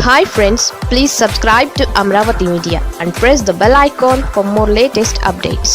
Hi friends, please subscribe to Amravati Media and press the bell icon for more latest updates.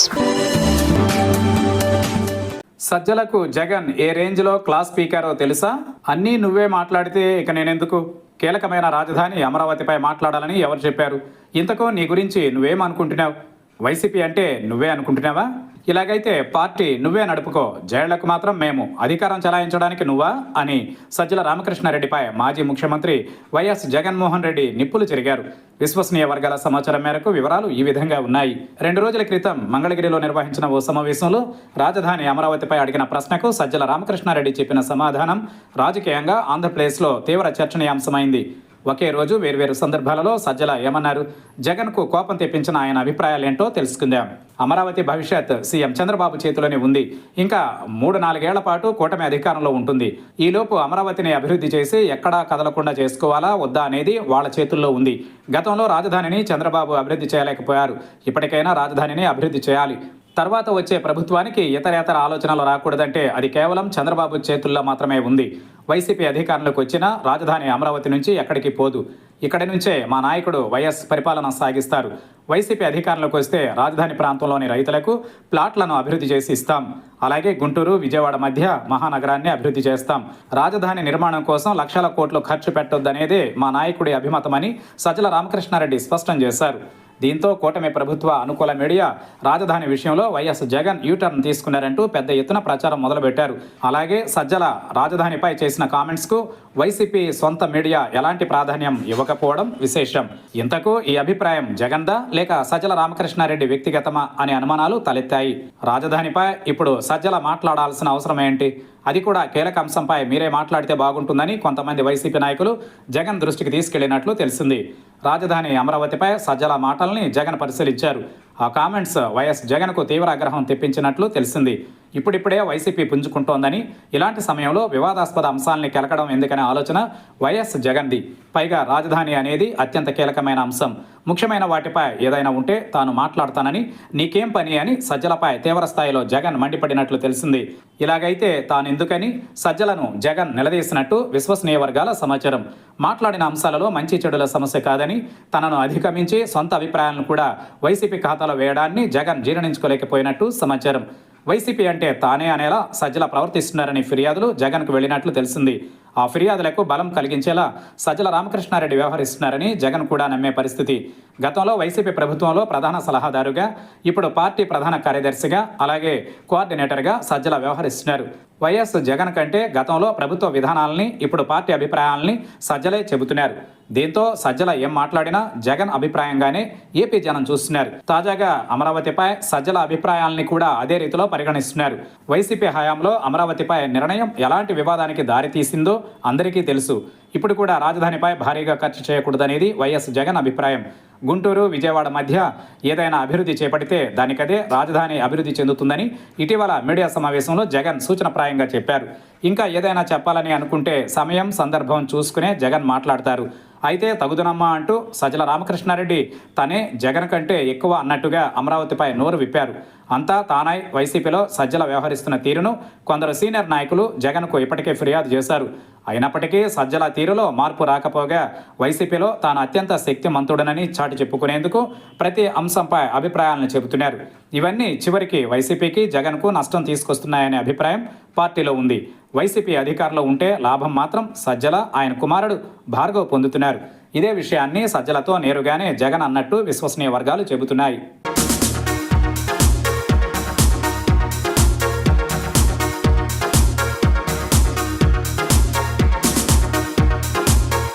సజ్జలకు Jagan ఏ రేంజ్లో class స్పీకరో తెలుసా? అన్నీ నువ్వే మాట్లాడితే ఇక నేనెందుకు? కీలకమైన రాజధాని అమరావతిపై మాట్లాడాలని ఎవరు చెప్పారు? ఇంతకు నీ గురించి నువ్వేమనుకుంటున్నావు? వైసీపీ అంటే నువ్వే అనుకుంటున్నావా? ఇలాగైతే పార్టీ నువ్వే నడుపుకో, జైళ్లకు మాత్రం మేము, అధికారం చెలాయించడానికి నువ్వా అని సజ్జల రామకృష్ణారెడ్డిపై మాజీ ముఖ్యమంత్రి వైఎస్ జగన్మోహన్ రెడ్డి నిప్పులు చెరిగారు. విశ్వసనీయ వర్గాల సమాచారం మేరకు వివరాలు ఈ విధంగా ఉన్నాయి. 2 రోజుల క్రితం మంగళగిరిలో నిర్వహించిన ఓ సమావేశంలో రాజధాని అమరావతిపై అడిగిన ప్రశ్నకు సజ్జల రామకృష్ణారెడ్డి చెప్పిన సమాధానం రాజకీయంగా ఆంధ్రప్రదేశ్లో తీవ్ర చర్చనీయాంశమైంది. ఒకే రోజు వేర్వేరు సందర్భాలలో సజ్జల ఏమన్నారు? జగన్కు కోపం తెప్పించిన ఆయన అభిప్రాయాలేంటో తెలుసుకుందాం. అమరావతి భవిష్యత్ సీఎం చంద్రబాబు చేతిలోనే ఉంది. ఇంకా 3-4 ఏళ్ల పాటు కూటమి అధికారంలో ఉంటుంది. ఈలోపు అమరావతిని అభివృద్ధి చేసి ఎక్కడా కదలకుండా చేసుకోవాలా వద్దా అనేది వాళ్ళ చేతుల్లో ఉంది. గతంలో రాజధానిని చంద్రబాబు అభివృద్ధి చేయలేకపోయారు. ఇప్పటికైనా రాజధానిని అభివృద్ధి చేయాలి. తర్వాత వచ్చే ప్రభుత్వానికి ఇతరేతర ఆలోచనలు రాకూడదంటే అది కేవలం చంద్రబాబు చేతుల్లో మాత్రమే ఉంది. వైసీపీ అధికారంలోకి వచ్చినా రాజధాని అమరావతి నుంచి ఎక్కడికి పోదు. ఇక్కడి నుంచే మా నాయకుడు వైఎస్ పరిపాలన సాగిస్తారు. వైసీపీ అధికారంలోకి వస్తే రాజధాని ప్రాంతంలోని రైతులకు ప్లాట్లను అభివృద్ధి చేసి ఇస్తాం. అలాగే గుంటూరు, విజయవాడ మధ్య మహానగరాన్ని అభివృద్ధి చేస్తాం. రాజధాని నిర్మాణం కోసం లక్షల కోట్లు ఖర్చు పెట్టొద్దనేదే మా నాయకుడి అభిమతమని సజ్జల రామకృష్ణారెడ్డి స్పష్టం చేశారు. దీంతో కూటమి ప్రభుత్వ అనుకూల మీడియా రాజధాని విషయంలో వైఎస్ జగన్ యూటర్న్ తీసుకున్నారంటూ పెద్ద ఎత్తున ప్రచారం మొదలుపెట్టారు. అలాగే సజ్జల రాజధానిపై చేసిన కామెంట్స్కు వైసీపీ సొంత మీడియా ఎలాంటి ప్రాధాన్యం ఇవ్వకపోవడం విశేషం. ఇంతకు ఈ అభిప్రాయం జగన్దా లేక సజ్జల రామకృష్ణారెడ్డి వ్యక్తిగతమా అనే అనుమానాలు తలెత్తాయి. రాజధానిపై ఇప్పుడు సజ్జల మాట్లాడాల్సిన అవసరం ఏంటి? అది కూడా కీలక అంశంపై మీరే మాట్లాడితే బాగుంటుందని కొంతమంది వైసీపీ నాయకులు జగన్ దృష్టికి తీసుకెళ్లినట్లు తెలిసింది. రాజధాని అమరావతిపై సజ్జల మాటల్ని జగన్ పరిశీలించారు. ఆ కామెంట్స్ వైఎస్ జగన్కు తీవ్ర ఆగ్రహం తెప్పించినట్లు తెలిసింది. ఇప్పుడిప్పుడే వైసీపీ పుంజుకుంటోందని, ఇలాంటి సమయంలో వివాదాస్పద అంశాలని కెలకడం ఎందుకనే ఆలోచన వైఎస్ జగన్ది. పైగా రాజధాని అనేది అత్యంత కీలకమైన అంశం. ముఖ్యమైన వాటిపై ఏదైనా ఉంటే తాను మాట్లాడతానని, నీకేం పని అని సజ్జలపై తీవ్ర స్థాయిలో జగన్ మండిపడినట్లు తెలిసింది. ఇలాగైతే తానెందుకని సజ్జలను జగన్ నిలదీసినట్టు విశ్వసనీయ వర్గాల సమాచారం. మాట్లాడిన అంశాలలో మంచి చెడుల సమస్య కాదని, తనను అధిగమించి సొంత అభిప్రాయాలను కూడా వైసీపీ ఖాతాలో వేయడాన్ని జగన్ జీర్ణించుకోలేకపోయినట్టు సమాచారం. వైసీపీ అంటే తానే అనేలా సజ్జల ప్రవర్తిస్తున్నారని ఫిర్యాదులు జగన్కు వెళ్ళినట్లు తెలిసింది. ఆ ఫిర్యాదులకు బలం కలిగించేలా సజ్జల రామకృష్ణారెడ్డి వ్యవహరిస్తున్నారని జగన్ కూడా నమ్మే పరిస్థితి. గతంలో వైసీపీ ప్రభుత్వంలో ప్రధాన సలహాదారుగా, ఇప్పుడు పార్టీ ప్రధాన కార్యదర్శిగా, అలాగే కోఆర్డినేటర్గా సజ్జల వ్యవహరిస్తున్నారు. వైఎస్ జగన్ కంటే గతంలో ప్రభుత్వ విధానాలని, ఇప్పుడు పార్టీ అభిప్రాయాలని సజ్జలే చెబుతున్నారు. దీంతో సజ్జల ఏం మాట్లాడినా జగన్ అభిప్రాయంగానే ఏపీ జనం చూస్తున్నారు. తాజాగా అమరావతిపై సజ్జల అభిప్రాయాలని కూడా అదే రీతిలో పరిగణిస్తున్నారు. వైసీపీ హయాంలో అమరావతిపై నిర్ణయం ఎలాంటి వివాదానికి దారితీసిందో అందరికీ తెలుసు. ఇప్పుడు కూడా రాజధానిపై భారీగా ఖర్చు చేయకూడదనేది వైఎస్ జగన్ అభిప్రాయం. గుంటూరు, విజయవాడ మధ్య ఏదైనా అభివృద్ధి చేపడితే దానికదే రాజధాని అభివృద్ధి చెందుతుందని ఇటీవల మీడియా సమావేశంలో జగన్ సూచనప్రాయంగా చెప్పారు. ఇంకా ఏదైనా చెప్పాలని అనుకుంటే సమయం, సందర్భం చూసుకునే జగన్ మాట్లాడతారు. అయితే తగుదనమ్మా అంటూ సజ్జల రామకృష్ణారెడ్డి తనే జగన్ కంటే ఎక్కువ అన్నట్టుగా అమరావతిపై నోరు విప్పారు. అంతా తానై వైసీపీలో సజ్జల వ్యవహరిస్తున్న తీరును కొందరు సీనియర్ నాయకులు జగన్కు ఇప్పటికే ఫిర్యాదు చేశారు. అయినప్పటికీ సజ్జల తీరులో మార్పు రాకపోగా వైసీపీలో తాను అత్యంత శక్తిమంతుడనని చాటి చెప్పుకునేందుకు ప్రతి అంశంపై అభిప్రాయాలను చెబుతున్నారు. ఇవన్నీ చివరికి వైసీపీకి, జగన్కు నష్టం తీసుకొస్తున్నాయనే అభిప్రాయం పార్టీలో ఉంది. వైసీపీ అధికారంలో ఉంటే లాభం మాత్రం సజ్జల, ఆయన కుమారుడు భార్గవ్ పొందుతున్నారు. ఇదే విషయాన్ని సజ్జలతో నేరుగానే జగన్ అన్నట్టు విశ్వసనీయ వర్గాలు చెబుతున్నాయి.